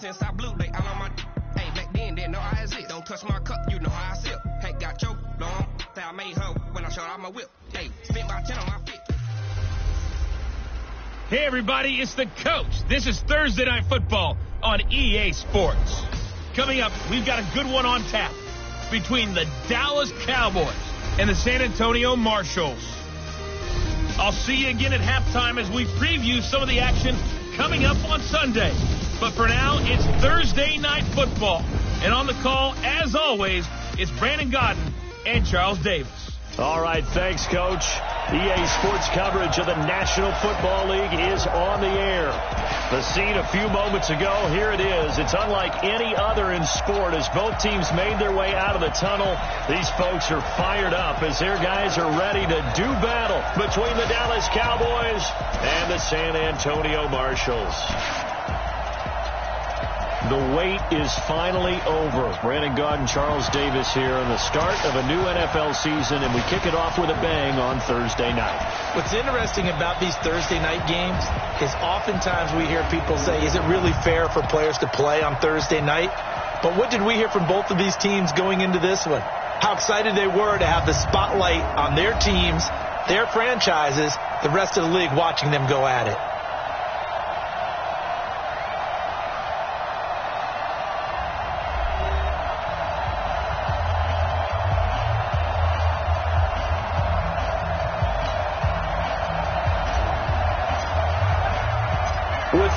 since I blew, they all on my hey, back then, didn't know I exist. Don't touch my cup, you know how I sip. Hey, got your long, that I made her when I showed out my whip. Hey, spent my 10 on my feet. Hey, everybody, it's the coach. This is Thursday Night Football on EA Sports. Coming up, we've got a good one on tap between the Dallas Cowboys and the San Antonio Marshalls. I'll see you again at halftime as we preview some of the action coming up on Sunday. But for now, it's Thursday Night Football. And on the call, as always, it's Brandon Godden and Charles Davis. All right, thanks, Coach. EA Sports coverage of the National Football League is on the air. The scene a few moments ago, here it is. It's unlike any other in sport as both teams made their way out of the tunnel. These folks are fired up as their guys are ready to do battle between the Dallas Cowboys and the San Antonio Marshalls. The wait is finally over. Brandon Godden, Charles Davis here on the start of a new NFL season, and we kick it off with a bang on Thursday night. What's interesting about these Thursday night games is oftentimes we hear people say, is it really fair for players to play on Thursday night? But what did we hear from both of these teams going into this one? How excited they were to have the spotlight on their teams, their franchises, the rest of the league watching them go at it.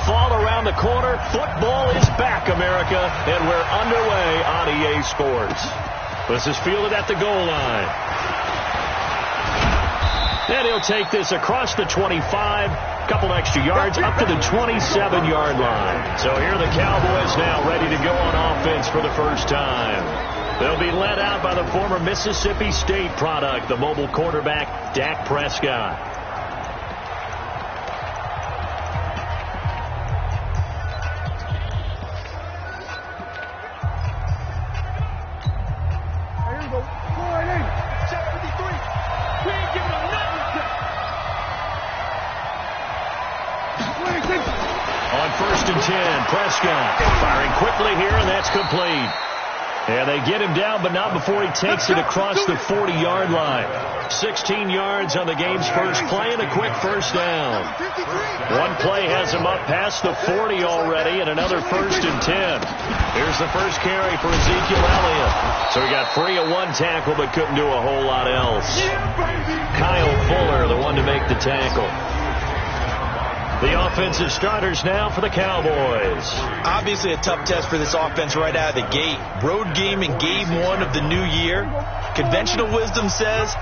Fall around the corner. Football is back, America, and we're underway on EA Sports. This is fielded at the goal line. And he'll take this across the 25, couple extra yards, up to the 27-yard line. So here are the Cowboys now ready to go on offense for the first time. They'll be led out by the former Mississippi State product, the mobile quarterback, Dak Prescott. Prescott firing quickly here, and that's complete. And they get him down, but not before he takes it across the 40-yard line. 16 yards on the game's first play and a quick first down. One play has him up past the 40 already, and another 1st and 10. Here's the first carry for Ezekiel Elliott. So he got free of one tackle, but couldn't do a whole lot else. Kyle Fuller, the one to make the tackle. The offensive starters now for the Cowboys. Obviously a tough test for this offense right out of the gate. Road game in game one of the new year. Conventional wisdom says,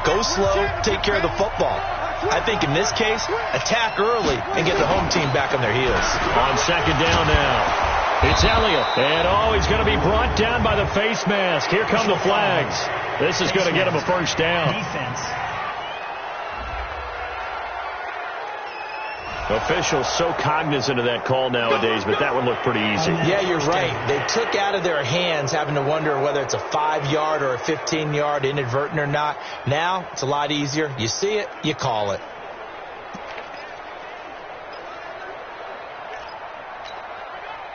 go slow, take care of the football. I think in this case, attack early and get the home team back on their heels. On second down now, it's Elliott. And he's going to be brought down by the face mask. Here come the flags. This is going to get him a first down. Defense. Officials so cognizant of that call nowadays, but that one looked pretty easy. Yeah, you're right. They took out of their hands having to wonder whether it's a 5-yard or a 15-yard inadvertent or not. Now, it's a lot easier. You see it, you call it.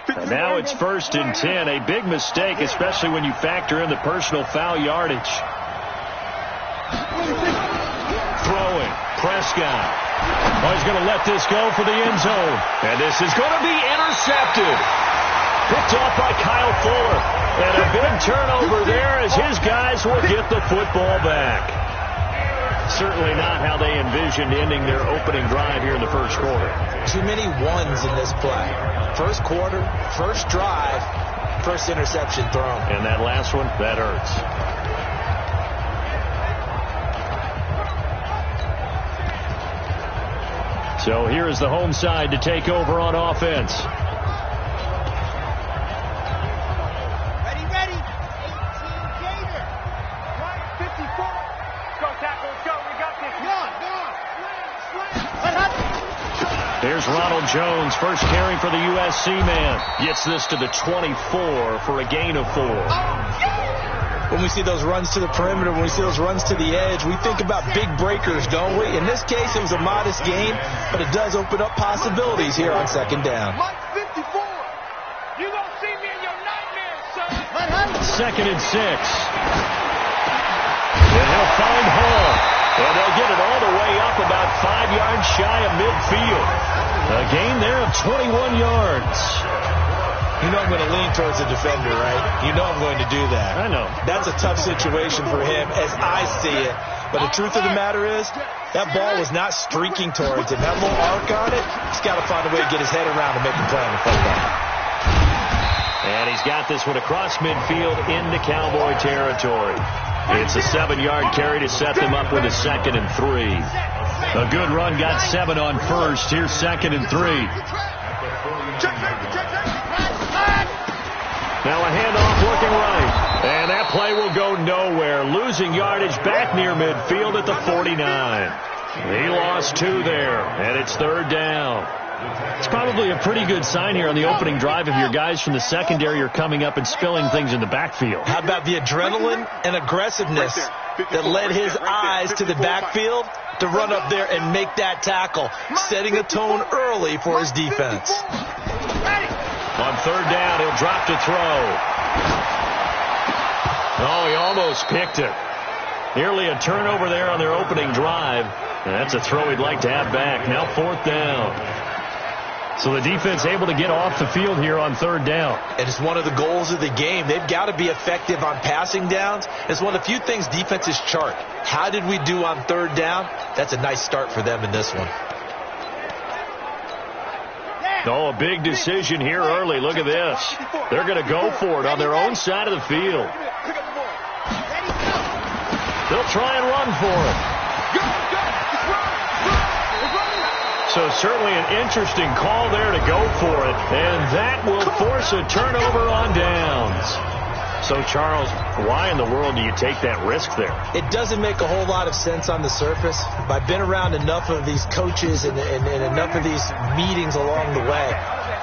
And now it's 1st and 10. A big mistake, especially when you factor in the personal foul yardage. Throwing. Prescott. He's going to let this go for the end zone. And this is going to be intercepted. Picked off by Kyle Fuller. And a big turnover there as his guys will get the football back. Certainly not how they envisioned ending their opening drive here in the first quarter. Too many ones in this play. First quarter, first drive, first interception thrown. And that last one, that hurts. So here is the home side to take over on offense. Ready. 18 Gator. Right, 54. Go, tackle, go. We got this. Slam. Here's Ronald Jones, first carry for the USC man. Gets this to the 24 for a gain of 4. When we see those runs to the perimeter, when we see those runs to the edge, we think about big breakers, don't we? In this case, it was a modest gain, but it does open up possibilities here on second down. Mike 54. You 2nd and 6. And he'll find Hall. And they'll get it all the way up about 5 yards shy of midfield. A gain there of 21 yards. You know I'm going to lean towards the defender, right? You know I'm going to do that. I know. That's a tough situation for him as I see it. But the truth of the matter is, that ball was not streaking towards him. That little arc on it, he's got to find a way to get his head around and make a play on the football. And he's got this one across midfield into Cowboy territory. It's a 7-yard carry to set them up with a 2nd and 3. A good run got 7 on first. Here's 2nd and 3. Now a handoff looking right. And that play will go nowhere. Losing yardage back near midfield at the 49. He lost 2 there. And it's 3rd down. It's probably a pretty good sign here on the opening drive if your guys from the secondary are coming up and spilling things in the backfield. How about the adrenaline and aggressiveness that led his eyes to the backfield to run up there and make that tackle, setting a tone early for his defense. On 3rd down, he'll drop to throw. Oh, he almost picked it. Nearly a turnover there on their opening drive. And that's a throw he'd like to have back. Now 4th down. So the defense able to get off the field here on 3rd down. And it's one of the goals of the game. They've got to be effective on passing downs. It's one of the few things defenses chart. How did we do on 3rd down? That's a nice start for them in this one. Oh, a big decision here early. Look at this. They're going to go for it on their own side of the field. They'll try and run for it. So certainly an interesting call there to go for it. And that will force a turnover on downs. So, Charles, why in the world do you take that risk there? It doesn't make a whole lot of sense on the surface. But I've been around enough of these coaches and enough of these meetings along the way.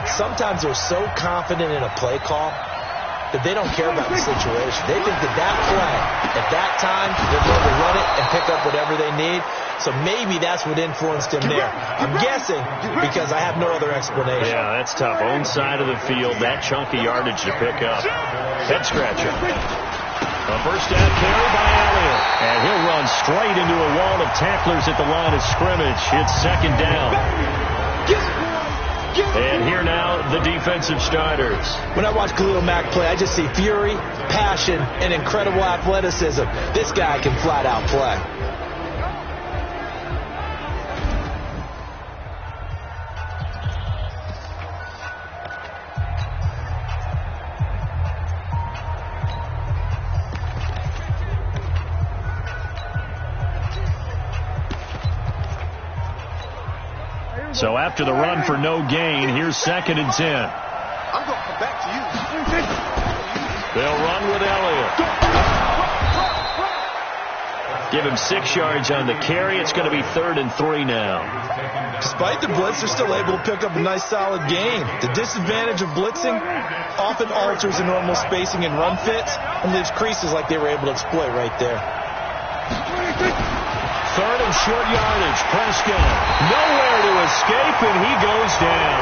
Sometimes they're so confident in a play call that they don't care about the situation. They think that play, at that time, they're going to run it and pick up whatever they need. So maybe that's what influenced him there. I'm guessing because I have no other explanation. Yeah, that's tough. Own side of the field, that chunk of yardage to pick up. Head scratcher. A first down carry by Elliott. And he'll run straight into a wall of tacklers at the line of scrimmage. It's 2nd down. And here now, the defensive starters. When I watch Khalil Mack play, I just see fury, passion, and incredible athleticism. This guy can flat out play. So after the run for no gain, here's 2nd and 10. I'm going to come back to you. They'll run with Elliott. Give him 6 yards on the carry. It's going to be 3rd and 3 now. Despite the blitz, they're still able to pick up a nice solid gain. The disadvantage of blitzing often alters the normal spacing and run fits and leaves creases like they were able to exploit right there. 3rd and short yardage. Prescott nowhere to escape, and he goes down.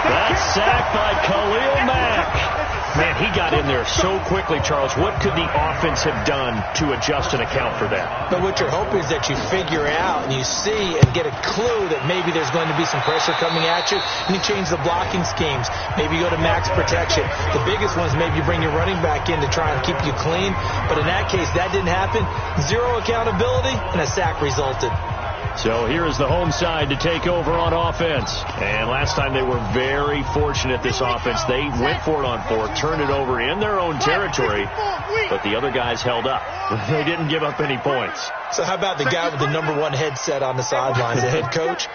That's sacked by Khalil Mack. Man, he got in there so quickly, Charles. What could the offense have done to adjust and account for that? But what you're hoping is that you figure out and you see and get a clue that maybe there's going to be some pressure coming at you, and you change the blocking schemes. Maybe you go to max protection. The biggest one is maybe you bring your running back in to try and keep you clean. But in that case, that didn't happen. 0 accountability, and a sack resulted. So here is the home side to take over on offense. And last time they were very fortunate, this offense. They went for it on 4th, turned it over in their own territory, but the other guys held up. They didn't give up any points. So how about the guy with the #1 headset on the sidelines, the head coach?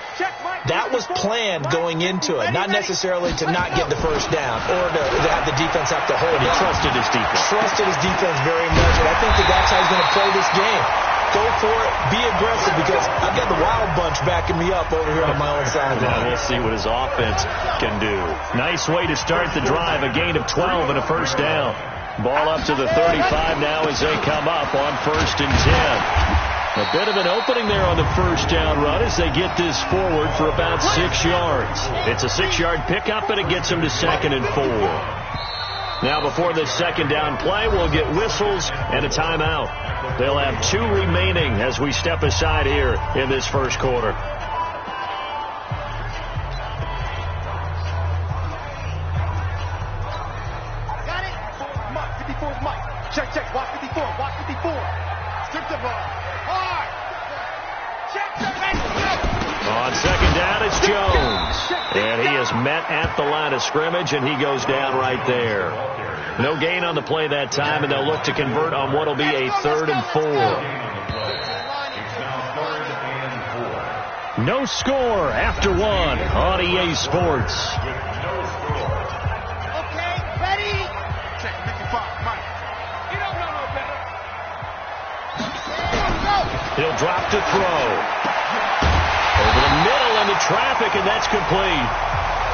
That was planned going into it, not necessarily to not get the first down or to have the defense have to hold it. He trusted his defense. Trusted his defense very much, and I think that's how he's going to play this game. Go for it, be aggressive, because I've got the wild bunch backing me up over here on my own side. Now we'll see what his offense can do. Nice way to start the drive, a gain of 12 and a first down. Ball up to the 35 now as they come up on 1st and 10. A bit of an opening there on the first down run as they get this forward for about 6 yards. It's a 6-yard pickup, and it gets them to 2nd and 4. Now before this second down play, we'll get whistles and a timeout. They'll have 2 remaining as we step aside here in this first quarter. Got it. 54 is Mike. Check. Watch 54. Watch 54. Strip the ball. Hard. Check. On second down, it's Jones. And he is met at the line of scrimmage, and he goes down right there. No gain on the play that time, and they'll look to convert on what will be a 3rd and 4. No score after 1 on EA Sports. Okay, ready. Check 55, Mike. You don't know no better. He'll drop to throw. Over the middle into traffic, and that's complete.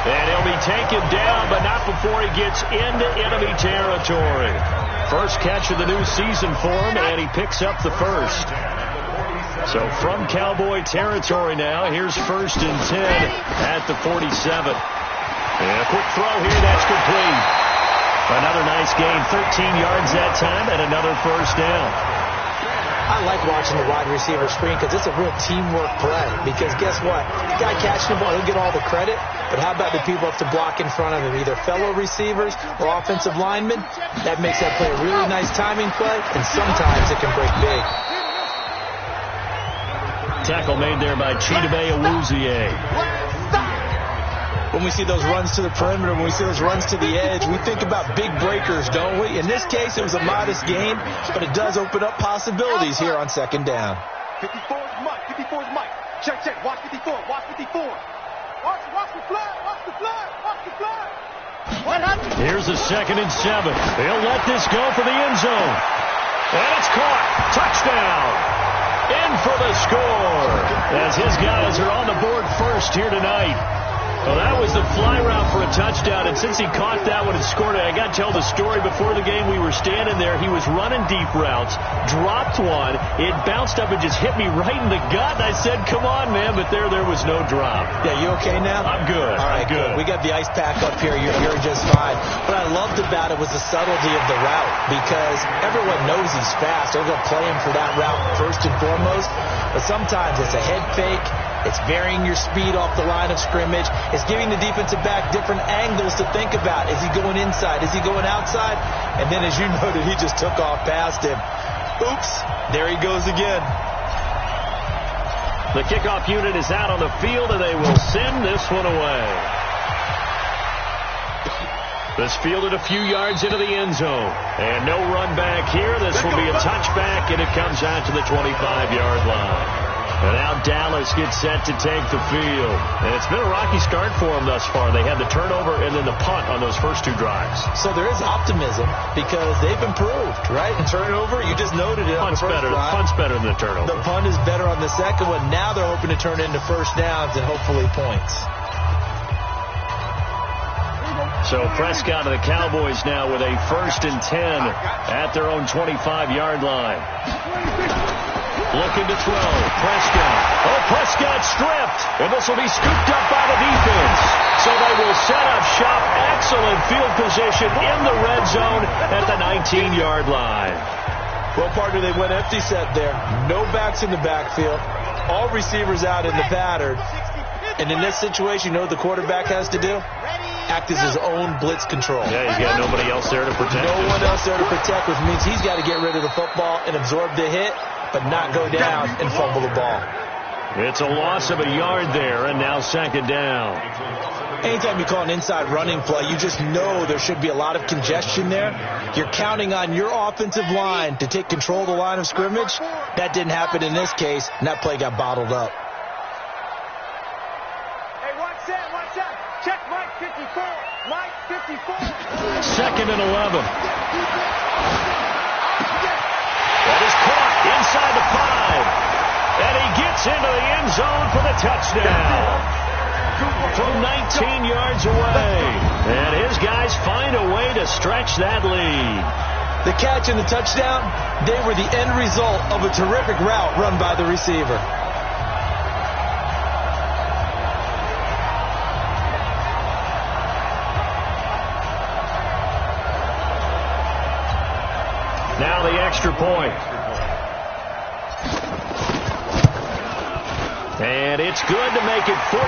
And he'll be taken down, but not before he gets into enemy territory. First catch of the new season for him, and he picks up the first. So from Cowboy territory now, here's 1st and 10 at the 47. And a quick throw here, that's complete. Another nice gain, 13 yards that time, and another first down. I like watching the wide receiver screen because it's a real teamwork play. Because guess what? The guy catching the ball, he'll get all the credit. But how about the people up to block in front of him, either fellow receivers or offensive linemen? That makes that play a really nice timing play, and sometimes it can break big. Tackle made there by Chidobe Awuzie. When we see those runs to the perimeter, when we see those runs to the edge, we think about big breakers, don't we? In this case, it was a modest gain, but it does open up possibilities here on second down. 54 is Mike. 54 is Mike. Check. Watch 54. Watch 54. Watch the flood. Watch the flood. Watch the flood. What happened? Here's a 2nd and 7. He'll let this go for the end zone. And it's caught. Touchdown. In for the score. As his guys are on the board first here tonight. Well, that was the fly route for a touchdown, and since he caught that one and scored it, I got to tell the story. Before the game, we were standing there. He was running deep routes, dropped one. It bounced up and just hit me right in the gut, and I said, come on, man, but there was no drop. Yeah, you okay now? I'm good. All right, good. We got the ice pack up here. You're just fine. What I loved about it was the subtlety of the route, because everyone knows he's fast. They're going to play him for that route first and foremost, but sometimes it's a head fake. It's varying your speed off the line of scrimmage. It's giving the defensive back different angles to think about. Is he going inside? Is he going outside? And then, as you noted, he just took off past him. Oops, there he goes again. The kickoff unit is out on the field, and they will send this one away. This fielded a few yards into the end zone. And no run back here. This will be a touchback, and it comes out to the 25-yard line. And now Dallas gets set to take the field. And it's been a rocky start for them thus far. They had the turnover and then the punt on those first 2 drives. So there is optimism because they've improved, right? And turnover, you just noted it on the first drive. Punt's better than the turnover. The punt is better on the second one. Now they're hoping to turn it into first downs and hopefully points. So Prescott and the Cowboys now with a 1st and 10 at their own 25-yard line. Looking to throw. Prescott. Oh, Prescott stripped. And this will be scooped up by the defense. So they will set up shop. Excellent field position in the red zone at the 19-yard line. Well, partner, they went empty set there. No backs in the backfield. All receivers out in the pattern. And in this situation, you know what the quarterback has to do? Act as his own blitz control. Yeah, he's got nobody else there to protect. No one else there to protect, which means he's got to get rid of the football and absorb the hit, but not go down and fumble the ball. It's a loss of a yard there, and now second down. Anytime you call an inside running play, you just know there should be a lot of congestion there. You're counting on your offensive line to take control of the line of scrimmage. That didn't happen in this case, and that play got bottled up. Hey, watch that. Check Mike 54. Mike 54. 2nd and 11. That is caught inside the 5. And he gets into the end zone for the touchdown. From 19 yards away. And his guys find a way to stretch that lead. The catch and the touchdown, they were the end result of a terrific route run by the receiver. now the extra point. And it's good to make it 14-0.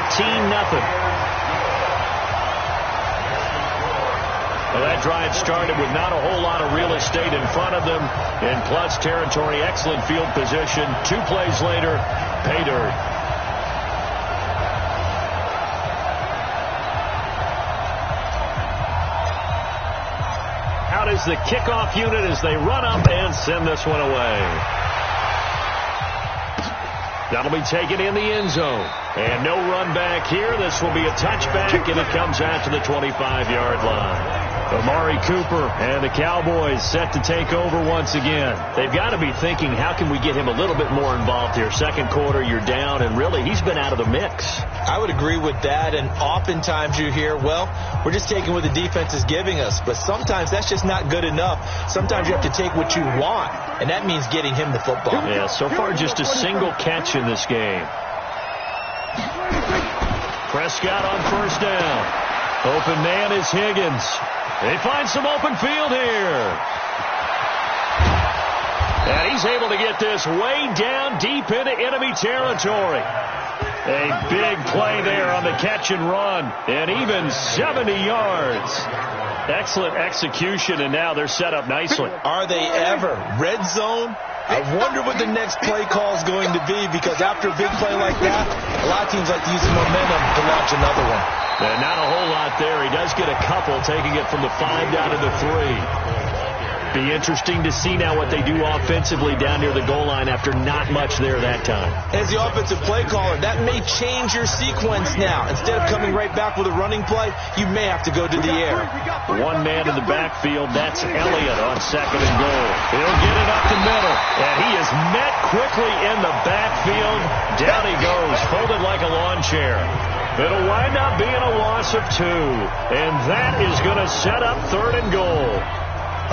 Well, that drive started with not a whole lot of real estate in front of them in clutch territory. Excellent field position. 2 plays later, pay dirt. Out is the kickoff unit as they run up and send this one away. That'll be taken in the end zone. And no run back here. This will be a touchback, and it comes out to the 25-yard line. Amari Cooper and the Cowboys set to take over once again. They've got to be thinking, how can we get him a little bit more involved here? Second quarter, you're down, and really, he's been out of the mix. I would agree with that, and oftentimes you hear, well, we're just taking what the defense is giving us, but sometimes that's just not good enough. Sometimes you have to take what you want, and that means getting him the football. Yeah, so far just a single catch in this game. Prescott on first down. Open man is Higgins. They find some open field here. And he's able to get this way down deep into enemy territory. A big play there on the catch and run. And even 70 yards. Excellent execution, and now they're set up nicely. Are they ever? Red zone? I wonder what the next play call is going to be, because after a big play like that, a lot of teams like to use the momentum to launch another one. And not a whole lot there. He does get a couple, taking it from the 5 down to the 3. Be interesting to see now what they do offensively down near the goal line after not much there that time. As the offensive play caller, that may change your sequence now. Instead of coming right back with a running play, you may have to go to the air. One man in the backfield, that's Elliott on second and goal. He'll get it up the middle, and he is met quickly in the backfield. Down he goes, folded like a lawn chair. It'll wind up being a loss of 2, and that is going to set up third and goal.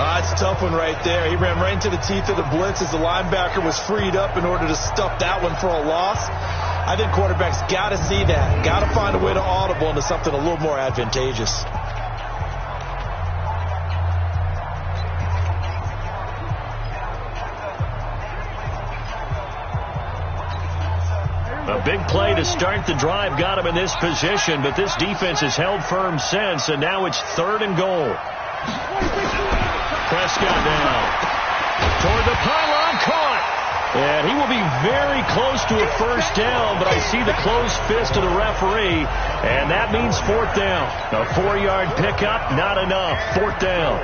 It's a tough one right there. He ran right into the teeth of the blitz as the linebacker was freed up in order to stuff that one for a loss. I think quarterbacks got to see that. Got to find a way to audible into something a little more advantageous. A big play to start the drive got him in this position, but this defense has held firm since, and now it's third and goal. Prescott down toward the pylon, caught, and he will be very close to a first down, but I see the closed fist of the referee, and that means fourth down. A 4-yard pickup, not enough. Fourth down.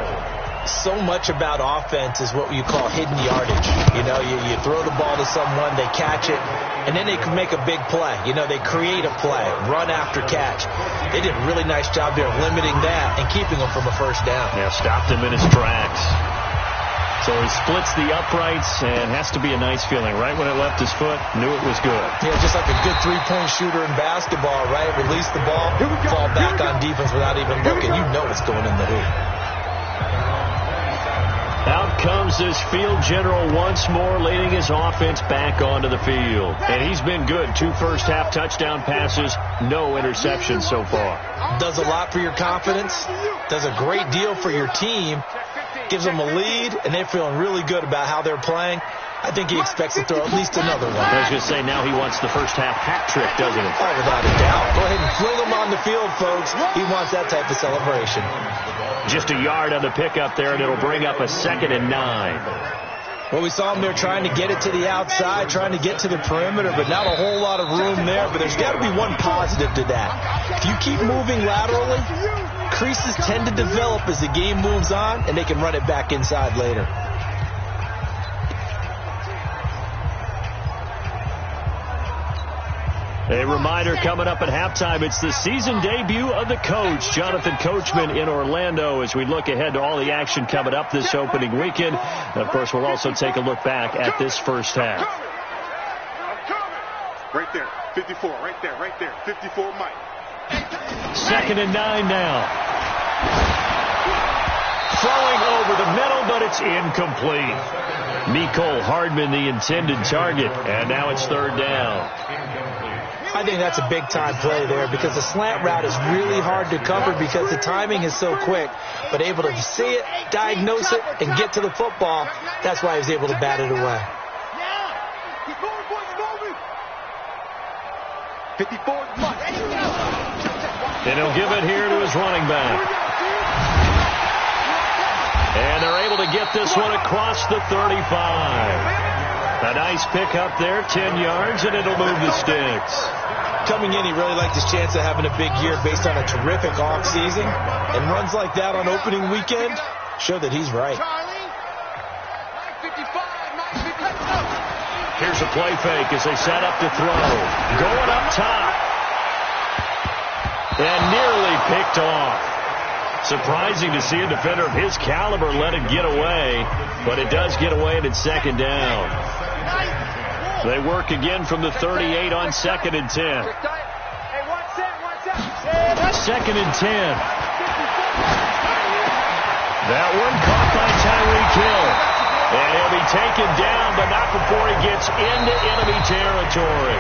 So much about offense is what you call hidden yardage. You know, you throw the ball to someone, they catch it, and then they can make a big play. You know, they create a play, run after catch. They did a really nice job there limiting that and keeping them from a first down. Yeah, stopped him in his tracks. So he splits the uprights, and has to be a nice feeling. Right when it left his foot, knew it was good. Yeah, just like a good three-point shooter in basketball, right? Release the ball, fall back on defense without even looking. You know it's going in the hoop. Out comes this field general once more, leading his offense back onto the field. And he's been good. 2 first-half touchdown passes, no interceptions so far. Does a lot for your confidence, does a great deal for your team, gives them a lead, and they're feeling really good about how they're playing. I think he expects to throw at least another one. I was going to say, now he wants the first-half hat trick, doesn't he? Oh, without a doubt. Go ahead and fling him on the field, folks. He wants that type of celebration. Just a yard on the pickup there, and it'll bring up a 2nd and 9. Well, we saw him there trying to get it to the outside, trying to get to the perimeter, but not a whole lot of room there. But there's got to be one positive to that. If you keep moving laterally, creases tend to develop as the game moves on, and they can run it back inside later. A reminder coming up at halftime, it's the season debut of the coach, Jonathan Coachman, in Orlando, as we look ahead to all the action coming up this opening weekend. And of course, we'll also take a look back at this first half. Right there, 54, right there, 54, Mike. 2nd and 9 now. Throwing over the middle, but it's incomplete. Mecole Hardman, the intended target, and now it's third down. I think that's a big-time play there because the slant route is really hard to cover because the timing is so quick. But able to see it, diagnose it, and get to the football, that's why he was able to bat it away. 54 Mike. And he'll give it here to his running back. And they're able to get this one across the 35. A nice pickup there, 10 yards, and it'll move the sticks. Coming in, he really liked his chance of having a big year based on a terrific offseason. And runs like that on opening weekend show that he's right. Here's a play fake as they set up to throw. Going up top. And nearly picked off. Surprising to see a defender of his caliber let it get away. But it does get away, and it's second down. They work again from the 38 on 2nd and 10. Second and 10. That one caught by Tyreek Hill. And he'll be taken down, but not before he gets into enemy territory.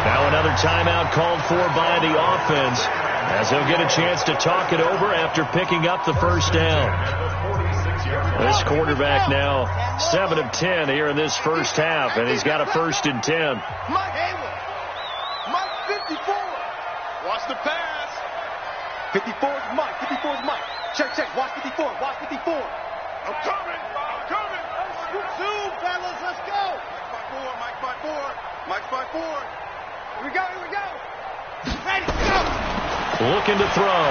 Now another timeout called for by the offense as he'll get a chance to talk it over after picking up the first down. This quarterback now 7 of 10 here in this first half, and he's got a 1st and 10. Mike 54. Watch the pass. 54 is Mike. 54 is Mike. Check. Watch 54. Watch 54. I'm coming. Zoom, fellas. Let's go. Mike 5-4. Mike 5-4. Here we go. Ready, go. Looking to throw.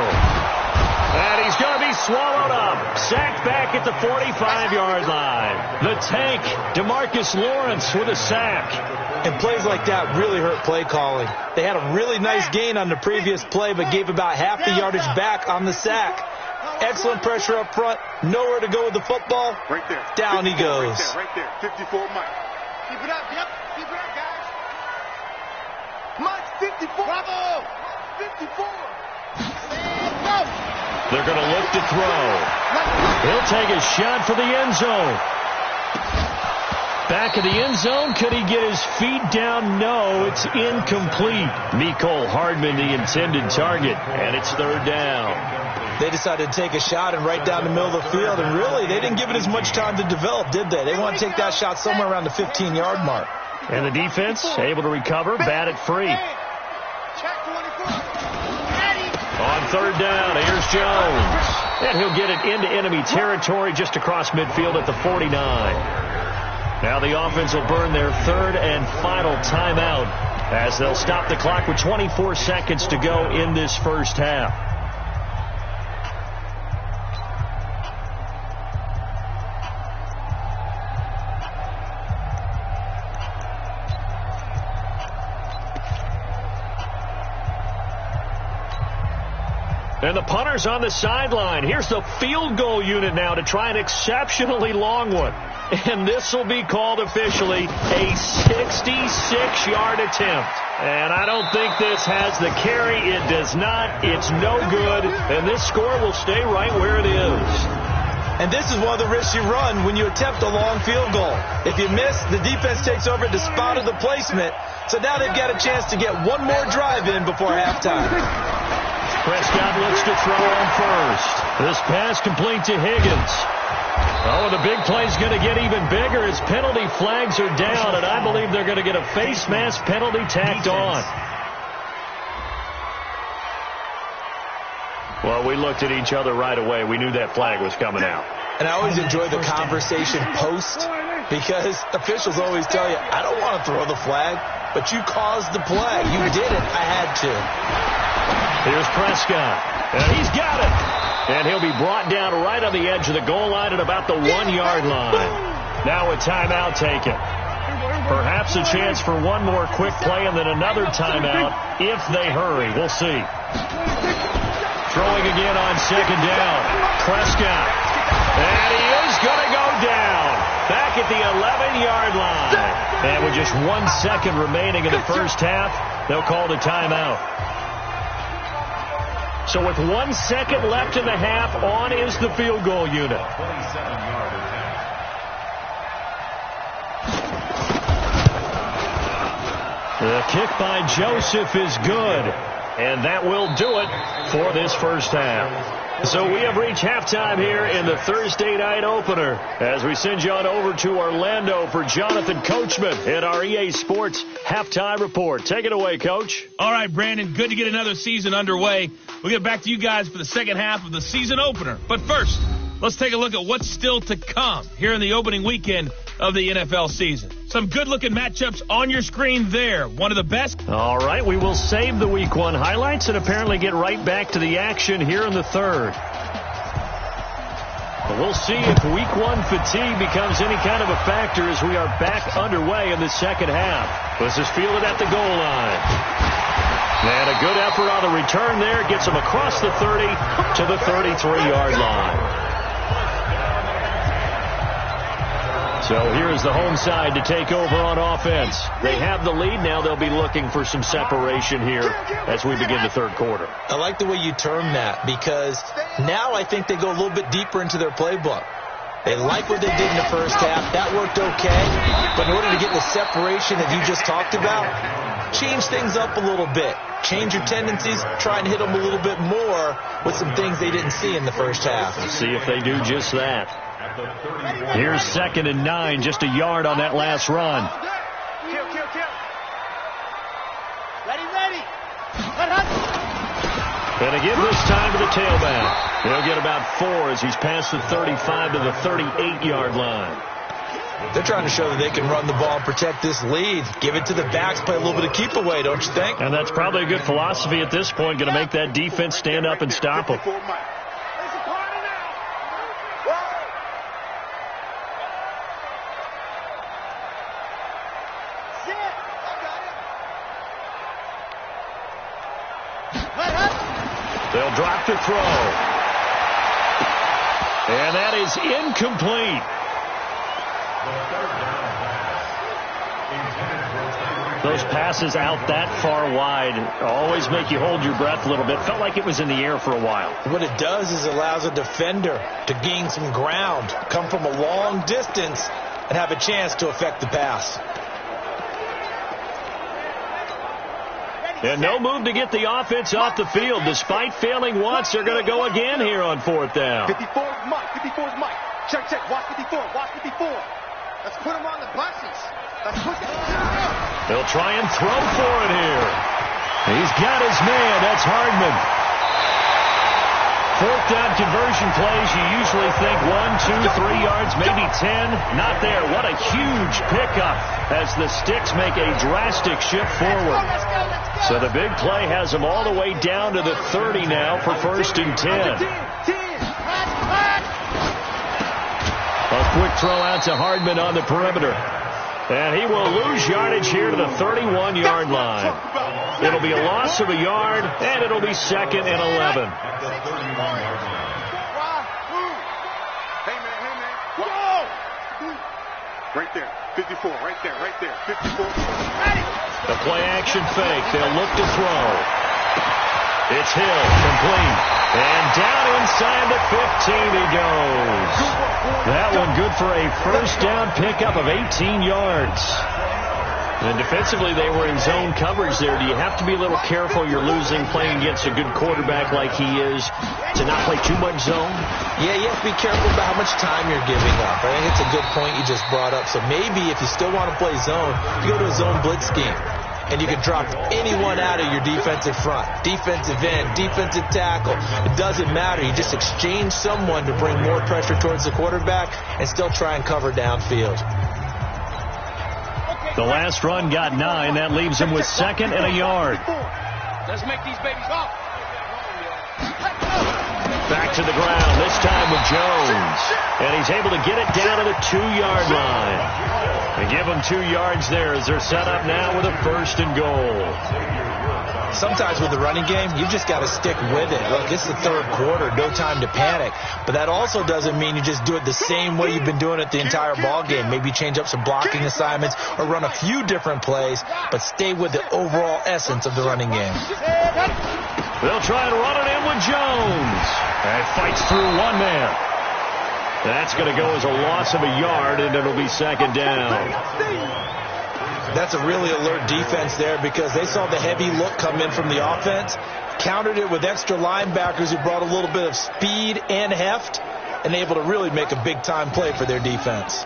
And he's going to be swallowed up. Sacked back at the 45-yard line. The tank, DeMarcus Lawrence with a sack. And plays like that really hurt play calling. They had a really nice gain on the previous play, but gave about half the yardage back on the sack. Excellent pressure up front. Nowhere to go with the football. Right there. Down he goes. Right there. 54 Mike. Keep it up. Yep. Keep it up, guys. Mike 54. Bravo. 54. They're going to look to throw. He'll take a shot for the end zone. Back of the end zone. Could he get his feet down? No, it's incomplete. Mecole Hardman, the intended target, and it's 3rd down. They decided to take a shot and right down the middle of the field, and really, they didn't give it as much time to develop, did they? They want to take that shot somewhere around the 15-yard mark. And the defense able to recover, bat it free. On 3rd down, here's Jones. And he'll get it into enemy territory just across midfield at the 49. Now the offense will burn their 3rd and final timeout as they'll stop the clock with 24 seconds to go in this first half. And the punter's on the sideline. Here's the field goal unit now to try an exceptionally long one. And this will be called officially a 66-yard attempt. And I don't think this has the carry. It does not. It's no good. And this score will stay right where it is. And this is one of the risks you run when you attempt a long field goal. If you miss, the defense takes over at the spot of the placement. So now they've got a chance to get one more drive in before halftime. Prescott looks to throw on first. This pass complete to Higgins. Oh, the big play's going to get even bigger as penalty flags are down, and I believe they're going to get a face mask penalty tacked on. Well, we looked at each other right away. We knew that flag was coming out. And I always enjoy the conversation post because officials always tell you, I don't want to throw the flag, but you caused the play. You did it. I had to. Here's Prescott, and he's got it. And he'll be brought down right on the edge of the goal line at about the 1-yard line. Now a timeout taken. Perhaps a chance for one more quick play and then another timeout if they hurry. We'll see. Throwing again on 2nd down. Prescott. And he is going to go down. Back at the 11-yard line. And with just 1 second remaining in the first half, they'll call the timeout. So with 1 second left in the half, on is the field goal unit. The kick by Joseph is good, and that will do it for this first half. So we have reached halftime here in the Thursday night opener as we send you on over to Orlando for Jonathan Coachman in our EA Sports halftime report. Take it away, Coach. All right, Brandon, good to get another season underway. We'll get back to you guys for the second half of the season opener. But first, let's take a look at what's still to come here in the opening weekend of the NFL season. Some good-looking matchups on your screen there. One of the best. All right, we will save the Week 1 highlights and apparently get right back to the action here in the third. We'll see if Week 1 fatigue becomes any kind of a factor as we are back underway in the second half. This is fielded at the goal line. And a good effort on the return there. Gets him across the 30 to the 33-yard line. So here's the home side to take over on offense. They have the lead. Now they'll be looking for some separation here as we begin the third quarter. I like the way you term that because now I think they go a little bit deeper into their playbook. They like what they did in the first half. That worked okay. But in order to get the separation that you just talked about, change things up a little bit. Change your tendencies. Try and hit them a little bit more with some things they didn't see in the first half. We'll see if they do just that. Here's 2nd and 9, just a yard on that last run. Kill. Ready. And again this time to the tailback. He'll get about 4 as he's past the 35 to the 38-yard line. They're trying to show that they can run the ball and protect this lead. Give it to the backs, play a little bit of keep away, don't you think? And that's probably a good philosophy at this point, going to make that defense stand up and stop them. They'll drop the throw. And that is incomplete. Those passes out that far wide always make you hold your breath a little bit. Felt like it was in the air for a while. What it does is allows a defender to gain some ground, come from a long distance, and have a chance to affect the pass. And no move to get the offense off the field. Despite failing once, they're going to go again here on 4th down. 54's Mike. Check. Watch 54. Let's put him on the buses. They'll try and throw for it here. He's got his man. That's Hardman. 4th down conversion plays, you usually think 1, 2, 3 yards, maybe 10. Not there. What a huge pickup as the Sticks make a drastic shift forward. So the big play has them all the way down to the 30 now for 1st and 10. A quick throw out to Hardman on the perimeter. And he will lose yardage here to the 31-yard line. It'll be a loss of a yard, and it'll be 2nd and 11. Hey, man. Whoa! Right there. 54. Right there. 54. The play action fake. They'll look to throw. It's Hill, complete. And down inside the 15 he goes. That one good for a first down pickup of 18 yards. And defensively, they were in zone coverage there. Do you have to be a little careful you're losing playing against a good quarterback like he is to not play too much zone? Yeah, you have to be careful about how much time you're giving up. I think it's a good point you just brought up. So maybe if you still want to play zone, you go to a zone blitz scheme. And you can drop anyone out of your defensive front, defensive end, defensive tackle. It doesn't matter. You just exchange someone to bring more pressure towards the quarterback and still try and cover downfield. The last run got 9. That leaves him with 2nd and a yard. Let's make these babies off. Back to the ground, this time with Jones. And he's able to get it down to the 2-yard line. They give them 2 yards there as they're set up now with a 1st and goal. Sometimes with the running game, you just got to stick with it. Look, it's the 3rd quarter, no time to panic. But that also doesn't mean you just do it the same way you've been doing it the entire ball game. Maybe change up some blocking assignments or run a few different plays, but stay with the overall essence of the running game. They'll try and run it in with Jones. And fights through one man. That's going to go as a loss of a yard, and it'll be 2nd down. That's a really alert defense there because they saw the heavy look come in from the offense, countered it with extra linebackers who brought a little bit of speed and heft, and able to really make a big-time play for their defense.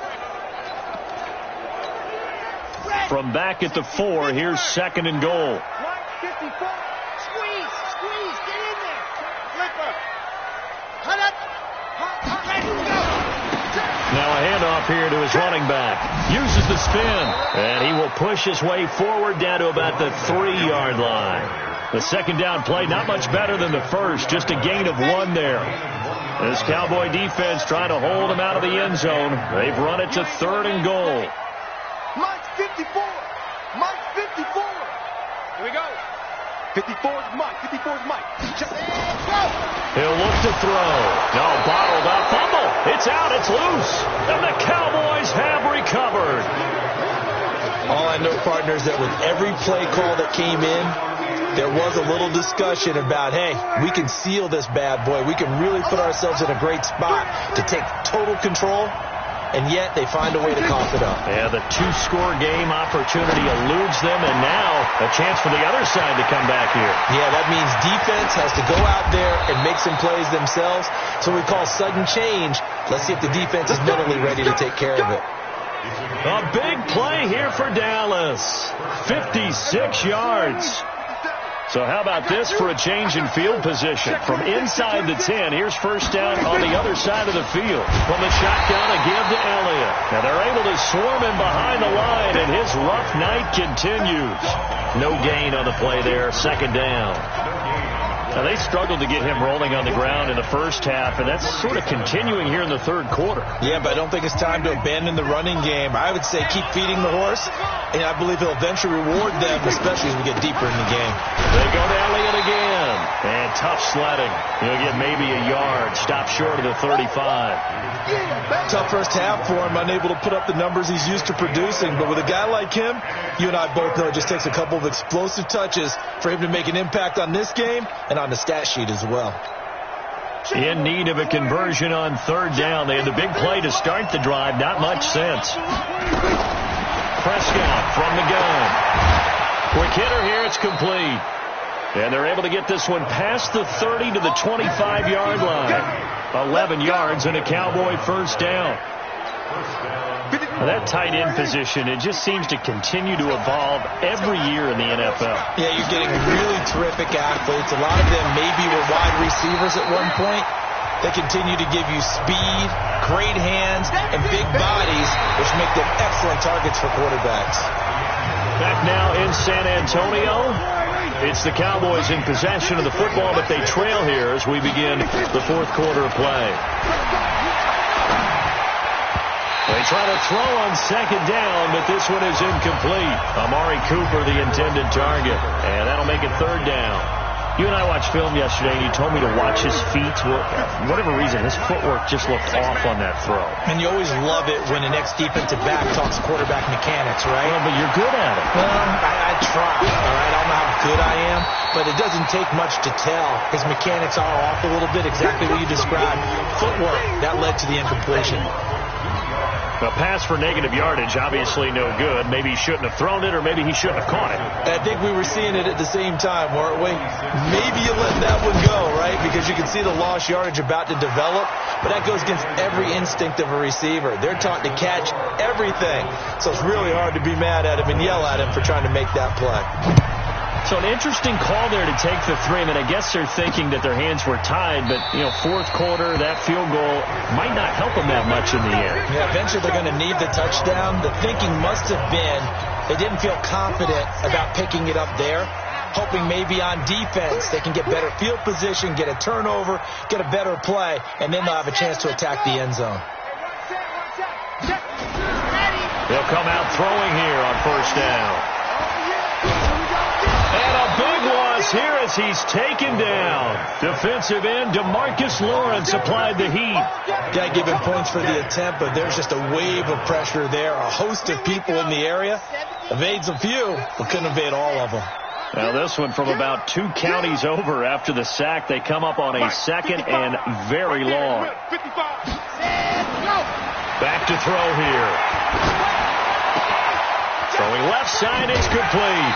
From back at the 4, here's 2nd and goal. Squeeze, get in there. Flipper. Cut up. Now a handoff here to his running back. Uses the spin, and he will push his way forward down to about the 3-yard line. The 2nd down play, not much better than the first, just a gain of 1 there. This Cowboy defense trying to hold him out of the end zone. They've run it to 3rd and goal. Mike 54. Mike 54. Here we go. 54's Mike. 54's Mike. He'll look to throw. No, bottled up. Fumble. It's out. It's loose. And the Cowboys have recovered. All I know, partners, that with every play call that came in, there was a little discussion about, hey, we can seal this bad boy. We can really put ourselves in a great spot to take total control. And yet they find a way to cough it up. Yeah, the 2-score game opportunity eludes them, and now a chance for the other side to come back here. Yeah, that means defense has to go out there and make some plays themselves. So we call sudden change. Let's see if the defense is mentally ready to take care of it. A big play here for Dallas. 56 yards. So how about this for a change in field position? From inside the 10, here's 1st down on the other side of the field. From the shotgun, a give to Elliott. Now they're able to swarm him behind the line, and his rough night continues. No gain on the play there, 2nd down. Now they struggled to get him rolling on the ground in the first half, and that's sort of continuing here in the 3rd quarter. Yeah, but I don't think it's time to abandon the running game. I would say keep feeding the horse, and I believe he'll eventually reward them, especially as we get deeper in the game. They go to Elliott again, and tough sledding. He'll get maybe a yard, stop short of the 35. Tough first half for him, unable to put up the numbers he's used to producing, but with a guy like him, you and I both know it just takes a couple of explosive touches for him to make an impact on this game and on the stat sheet as well. In need of a conversion on 3rd down. They had the big play to start the drive. Not much sense. Prescott from the gun. Quick hitter here. It's complete. And they're able to get this one past the 30 to the 25-yard line. 11 yards and a Cowboy 1st down. Now that tight end position, it just seems to continue to evolve every year in the NFL. Yeah, you're getting really terrific athletes. A lot of them maybe were wide receivers at one point. They continue to give you speed, great hands, and big bodies, which make them excellent targets for quarterbacks. Back now in San Antonio. It's the Cowboys in possession of the football, but they trail here as we begin the 4th quarter of play. They try to throw on 2nd down, but this one is incomplete. Amari Cooper, the intended target. And that'll make it 3rd down. You and I watched film yesterday, and you told me to watch his feet. For whatever reason, his footwork just looked off on that throw. And you always love it when an ex-defensive back talks quarterback mechanics, right? Well, but you're good at it. Well, I try, all right? I don't know how good I am, but it doesn't take much to tell. His mechanics are off a little bit, exactly what you described. Footwork, that led to the incompletion. A pass for negative yardage, obviously no good. Maybe he shouldn't have thrown it, or maybe he shouldn't have caught it. I think we were seeing it at the same time, weren't we? Maybe you let that one go, right? Because you can see the lost yardage about to develop, but that goes against every instinct of a receiver. They're taught to catch everything, so it's really hard to be mad at him and yell at him for trying to make that play. So an interesting call there to take the 3. I mean, I guess they're thinking that their hands were tied, but, 4th quarter, that field goal might not help them that much in the end. Yeah, eventually they're going to need the touchdown. The thinking must have been they didn't feel confident about picking it up there, hoping maybe on defense they can get better field position, get a turnover, get a better play, and then they'll have a chance to attack the end zone. They'll come out throwing here on 1st down. And a big loss here as he's taken down. Defensive end DeMarcus Lawrence applied the heat. Got to give him points for the attempt, but there's just a wave of pressure there. A host of people in the area. Evades a few, but couldn't evade all of them. Now this one from about 2 counties over after the sack. They come up on a 2nd and very long. Back to throw here. Throwing left side is complete.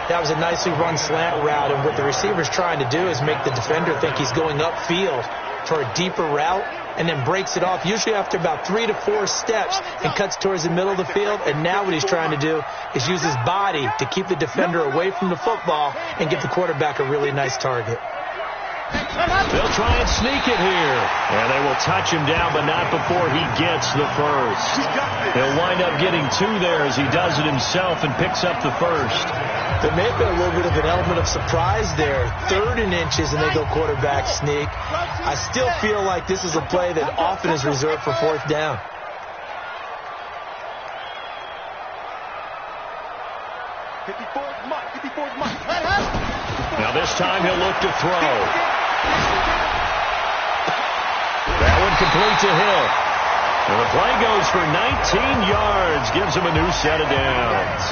That was a nicely run slant route, and what the receiver's trying to do is make the defender think he's going upfield for a deeper route, and then breaks it off, usually after about 3 to 4 steps, and cuts towards the middle of the field. And now what he's trying to do is use his body to keep the defender away from the football and give the quarterback a really nice target. They'll try and sneak it here. And they will touch him down, but not before he gets the first. He'll wind up getting 2 there as he does it himself and picks up the first. There may have been a little bit of an element of surprise there. 3rd and inches, and they go quarterback sneak. I still feel like this is a play that often is reserved for 4th down. Now this time he'll look to throw. That one complete to Hill. And the play goes for 19 yards. Gives him a new set of downs.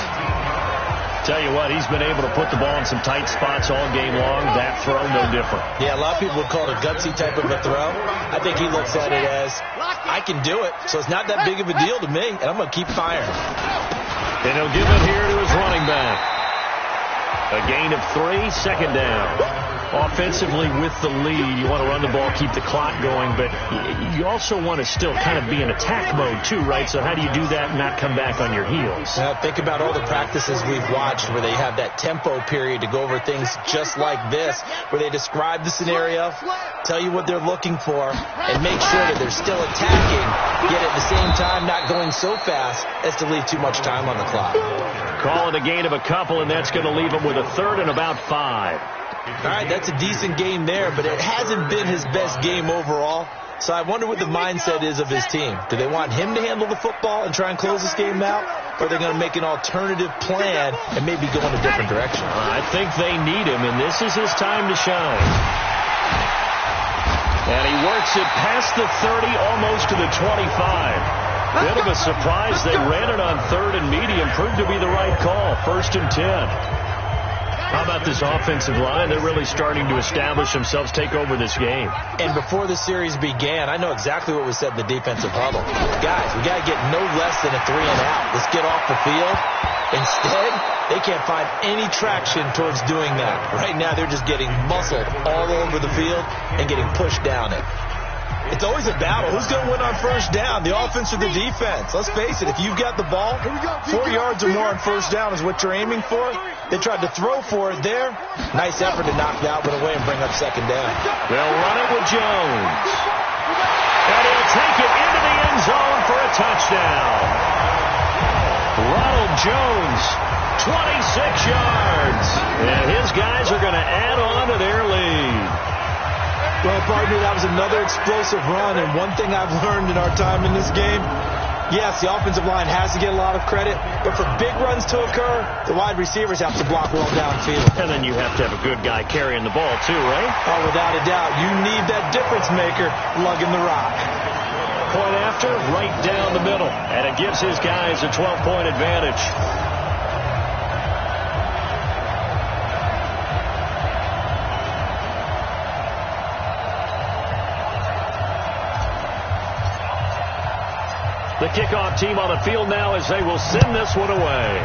Tell you what, he's been able to put the ball in some tight spots all game long. That throw, no different. Yeah, a lot of people would call it a gutsy type of a throw. I think he looks at it as, I can do it, so it's not that big of a deal to me, and I'm going to keep firing. And he'll give it here to his running back. A gain of 3, 2nd down. Offensively with the lead, you want to run the ball, keep the clock going, but you also want to still kind of be in attack mode too, right? So how do you do that and not come back on your heels? Now, think about all the practices we've watched where they have that tempo period to go over things just like this, where they describe the scenario, tell you what they're looking for, and make sure that they're still attacking, yet at the same time not going so fast as to leave too much time on the clock. Call it a gain of a couple, and that's going to leave him with a 3rd and about 5. All right, that's a decent game there, but it hasn't been his best game overall. So I wonder what the mindset is of his team. Do they want him to handle the football and try and close this game out? Or are they going to make an alternative plan and maybe go in a different direction? I think they need him, and this is his time to shine. And he works it past the 30, almost to the 25. Bit of a surprise. They ran it on 3rd and medium. Proved to be the right call. 1st and 10. How about this offensive line? They're really starting to establish themselves, take over this game. And before the series began, I know exactly what was said in the defensive huddle. Guys, we got to get no less than a 3 and out. Let's get off the field. Instead, they can't find any traction towards doing that. Right now, they're just getting muscled all over the field and getting pushed down it. It's always a battle. Who's going to win on 1st down, the offense or the defense? Let's face it, if you've got the ball, 4 yards or more on 1st down is what you're aiming for. They tried to throw for it there. Nice effort to knock that one away and bring up 2nd down. They'll run it with Jones. And he'll take it into the end zone for a touchdown. Ronald Jones, 26 yards. And his guys are going to add on to their lead. Well, partner, that was another explosive run, and one thing I've learned in our time in this game, yes, the offensive line has to get a lot of credit, but for big runs to occur, the wide receivers have to block well downfield. And then you have to have a good guy carrying the ball, too, right? Oh, without a doubt. You need that difference maker lugging the rock. Point after, right down the middle, and it gives his guys a 12-point advantage. The kickoff team on the field now as they will send this one away.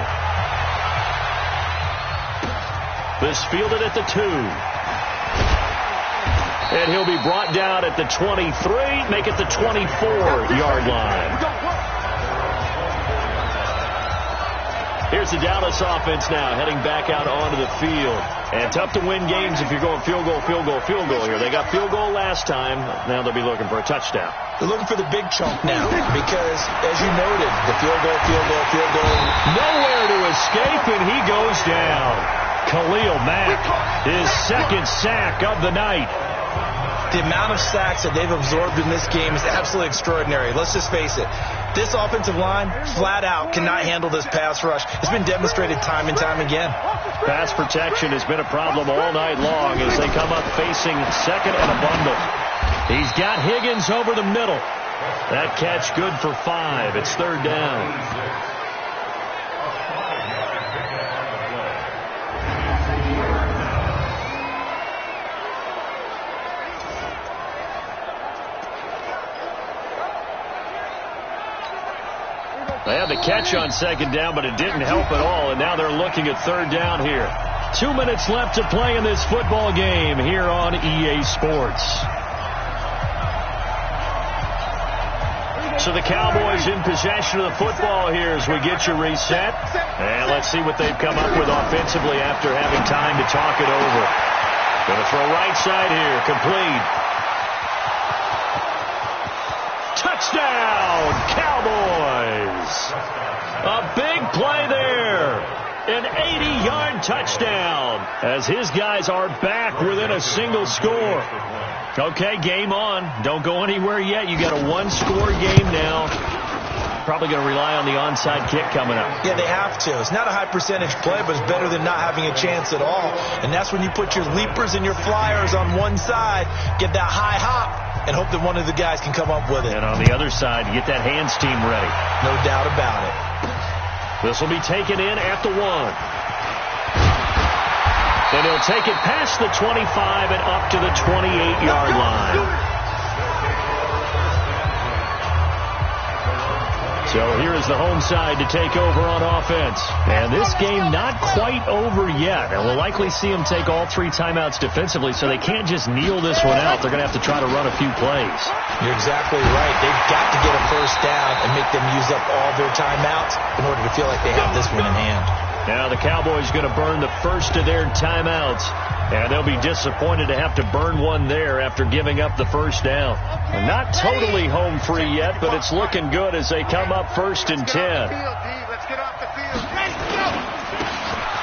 This fielded at the 2. And he'll be brought down at the 23, make it the 24-yard line. Here's the Dallas offense now heading back out onto the field. And tough to win games if you're going field goal, field goal, field goal here. They got field goal last time. Now they'll be looking for a touchdown. They're looking for the big chunk now because, as you noted, the field goal, field goal, field goal. Nowhere to escape, and he goes down. Khalil Mack, his 2nd sack of the night. The amount of sacks that they've absorbed in this game is absolutely extraordinary. Let's just face it. This offensive line, flat out, cannot handle this pass rush. It's been demonstrated time and time again. Pass protection has been a problem all night long as they come up facing 2nd and a bundle. He's got Higgins over the middle. That catch good for 5. It's 3rd down. the catch on second down, but it didn't help at all, and now they're looking at third down here. 2 minutes left to play in this football game here on EA Sports. So the Cowboys in possession of the football here as we get you reset. And let's see what they've come up with offensively after having time to talk it over. Going to throw right side here, complete. Touchdown, Cowboys! A big play there. An 80-yard touchdown as his guys are back within a single score. Okay, game on. Don't go anywhere yet. You got a one-score game now. Probably going to rely on the onside kick coming up. Yeah, they have to. It's not a high-percentage play, but it's better than not having a chance at all. And that's when you put your leapers and your flyers on one side, get that high hop, and hope that one of the guys can come up with it. And on the other side, get that hands team ready. No doubt about it. This will be taken in at the 1. And he'll take it past the 25 and up to the 28-yard line. So here is the home side to take over on offense. And this game not quite over yet. And we'll likely see them take all 3 timeouts defensively, so they can't just kneel this one out. They're going to have to try to run a few plays. You're exactly right. They've got to get a first down and make them use up all their timeouts in order to feel like they have this one in hand. Now the Cowboys going to burn the first of their timeouts, and they'll be disappointed to have to burn one there after giving up the first down. And not totally home free yet, but it's looking good as they come up 1st and 10.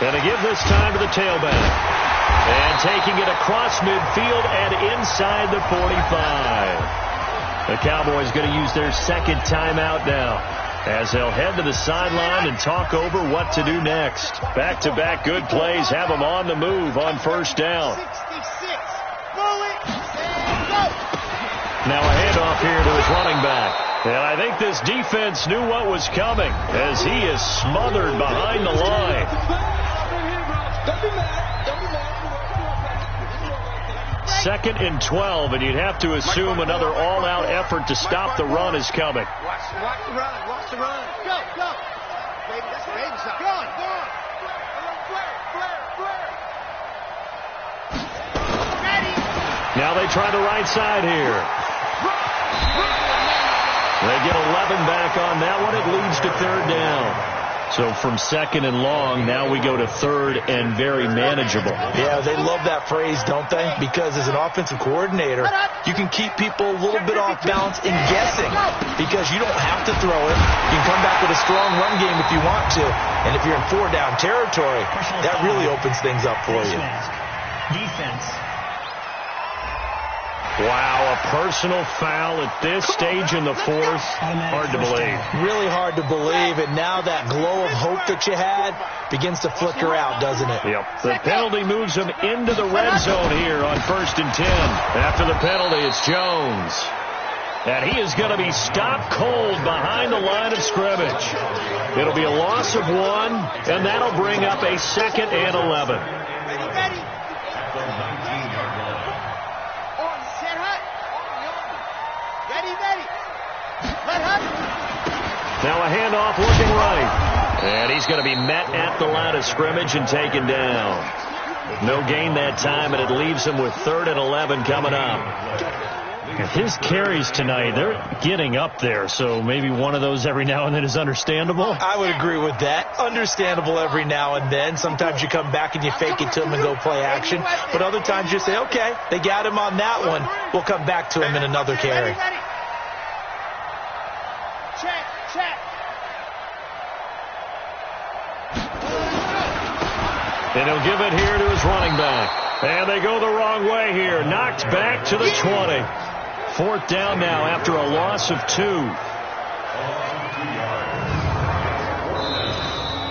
And to give this time to the tailback. And taking it across midfield and inside the 45. The Cowboys going to use their second timeout now, as they'll head to the sideline and talk over what to do next. Back-to-back good plays have them on the move on first down. 66. Roll it. And go. Now a handoff here to his running back. And I think this defense knew what was coming as he is smothered behind the line. 2nd and 12, and you'd have to assume another all-out effort to stop the run is coming. Watch the run. Watch the run. Go, go. Baby, that's baby shot. Go on, go on. Flare. Ready. Now they try the right side here. They get 11 back on that one. It leads to third down. So from 2nd and long, now we go to 3rd and very manageable. Yeah, they love that phrase, don't they? Because as an offensive coordinator, you can keep people a little bit off balance and guessing because you don't have to throw it. You can come back with a strong run game if you want to. And if you're in 4-down territory, that really opens things up for you. Defense. Wow, a personal foul at this stage in the 4th. Hard to believe. Really hard to believe, and now that glow of hope that you had begins to flicker out, doesn't it? Yep. The penalty moves him into the red zone here on 1st and 10. After the penalty, it's Jones. And he is going to be stopped cold behind the line of scrimmage. It'll be a loss of 1, and that'll bring up a 2nd and 11. Ready. Now a handoff looking right. And he's going to be met at the line of scrimmage and taken down. No gain that time, and it leaves him with 3rd and 11 coming up. His carries tonight, they're getting up there, so maybe one of those every now and then is understandable. I would agree with that. Understandable every now and then. Sometimes you come back and you fake it to him and go play action. But other times you say, okay, they got him on that one. We'll come back to him in another carry. Check. And he'll give it here to his running back. And they go the wrong way here. Knocked back to the 20. 4th down now after a loss of 2.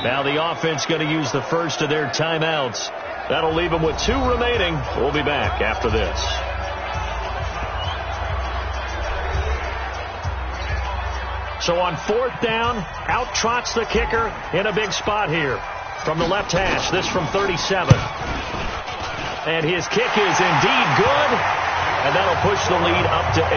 Now the offense going to use the first of their timeouts. That'll leave them with 2 remaining. We'll be back after this. So on 4th down, out trots the kicker in a big spot here. From the left hash, this from 37. And his kick is indeed good. And that'll push the lead up to 8.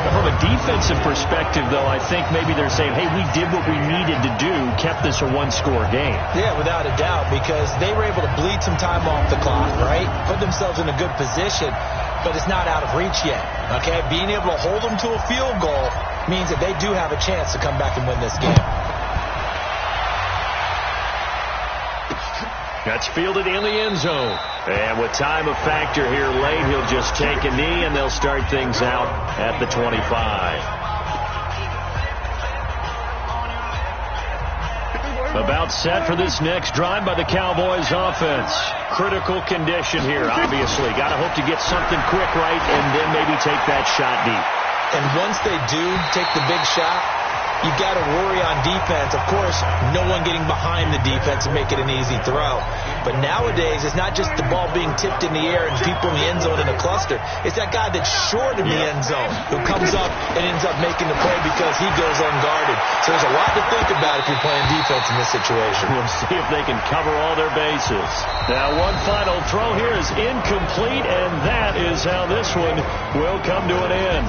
From a defensive perspective, though, I think maybe they're saying, hey, we did what we needed to do, kept this a one-score game. Yeah, without a doubt, because they were able to bleed some time off the clock, right? Put themselves in a good position, but it's not out of reach yet, okay? Being able to hold them to a field goal means that they do have a chance to come back and win this game. That's fielded in the end zone. And with time a factor here late, he'll just take a knee, and they'll start things out at the 25. About set for this next drive by the Cowboys offense. Critical condition here, obviously. Got to hope to get something quick right and then maybe take that shot deep. And once they do take the big shot, you've got to worry on defense. Of course, no one getting behind the defense and make it an easy throw. But nowadays, it's not just the ball being tipped in the air and people in the end zone in a cluster. It's that guy that's short in the end zone who comes up and ends up making the play because he goes unguarded. So there's a lot to think about if you're playing defense in this situation. We'll see if they can cover all their bases. Now, one final throw here is incomplete, and that is how this one will come to an end.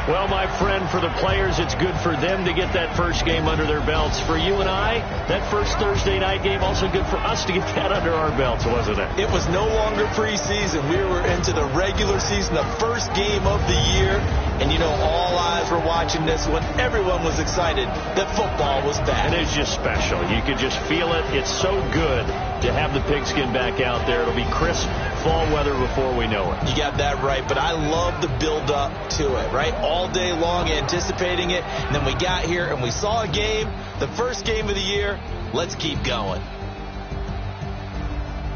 Well, my friend, for the players, it's good for them to get that first game under their belts. For you and I, that first Thursday night game, also good for us to get that under our belts, wasn't it? It was no longer preseason. We were into the regular season, the first game of the year. And, you know, all eyes were watching this when everyone was excited that football was back. It is just special. You could just feel it. It's so good to have the pigskin back out there. It'll be crisp fall weather before we know it. You got that right, but I love the build-up to it, right? All day long anticipating it, and then we got here and we saw a game, the first game of the year. Let's keep going.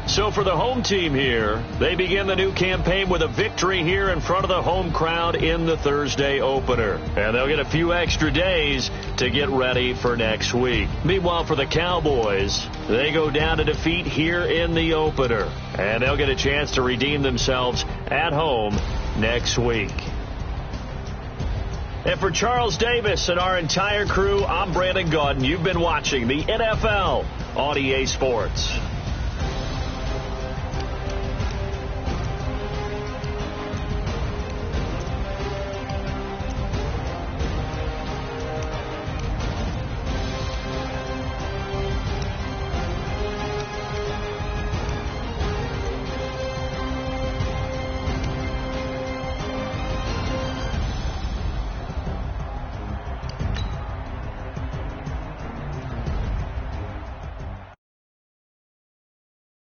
So for the home team here, they begin the new campaign with a victory here in front of the home crowd in the Thursday opener. And they'll get a few extra days to get ready for next week. Meanwhile, for the Cowboys, they go down to defeat here in the opener. And they'll get a chance to redeem themselves at home next week. And for Charles Davis and our entire crew, I'm Brandon Gaudin. You've been watching the NFL on EA Sports.